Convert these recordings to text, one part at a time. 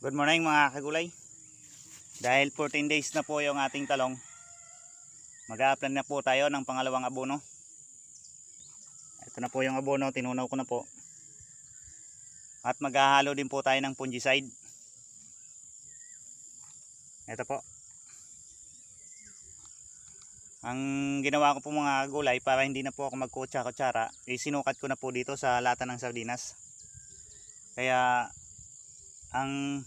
Good morning mga kagulay. Dahil 14 days na po yung ating talong, mag-a-apply na po tayo ng pangalawang abono. Ito na po yung abono, tinunaw ko na po. At maghahalo din po tayo ng fungicide. Ito po. Ang ginawa ko po mga gulay para hindi na po ako magkutsa-kutsara, sinukat ko na po dito sa lata ng sardinas. Kaya ang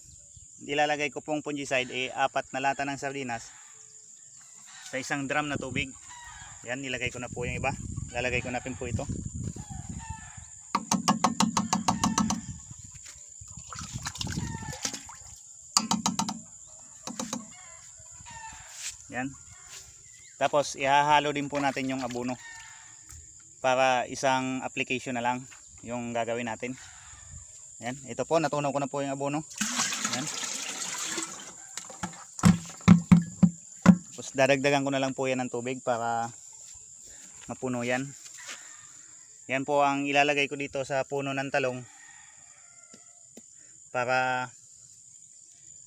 ilalagay ko pong fungicide 4 na lata ng sardinas sa isang drum na tubig. Yan, nilagay ko na po yung iba. Lalagay ko na rin po ito. Yan. Tapos ihahalo din po natin yung abono para isang application na lang yung gagawin natin. Yan, ito po, natunaw ko na po yung abono. Yan. Tapos dadagdagan ko na lang po yan ng tubig para mapuno yan. Yan po ang ilalagay ko dito sa puno ng talong para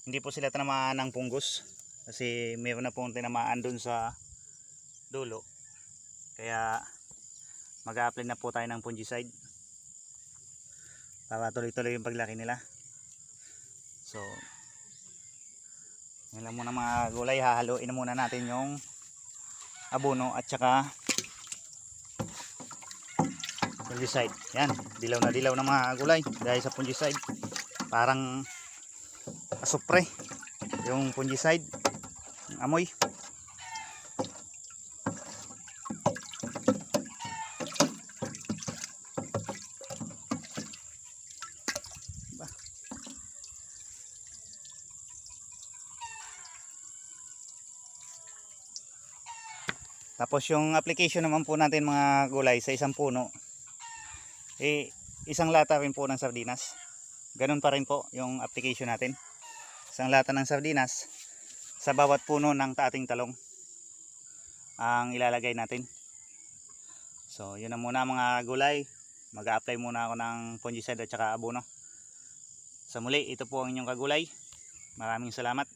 hindi po sila tinamaan ng punggos, kasi mayroon na pong tinamaan dun sa dulo. Kaya mag-a-apply na po tayo ng fungicide para tuloy-tuloy yung paglaki nila. So yun lang muna mga gulay, hahaluin muna natin yung abono at saka fungicide. Yan, dilaw na mga gulay dahil sa fungicide. Parang asupre yung fungicide, amoy. Tapos yung application naman po natin mga gulay sa isang puno, isang lata rin po ng sardinas. Ganun pa rin po yung application natin. Isang lata ng sardinas sa bawat puno ng ating talong ang ilalagay natin. So yun na muna mga gulay. Mag-a-apply muna ako ng fungicide at saka abono. Sa muli, ito po ang inyong kagulay. Maraming salamat.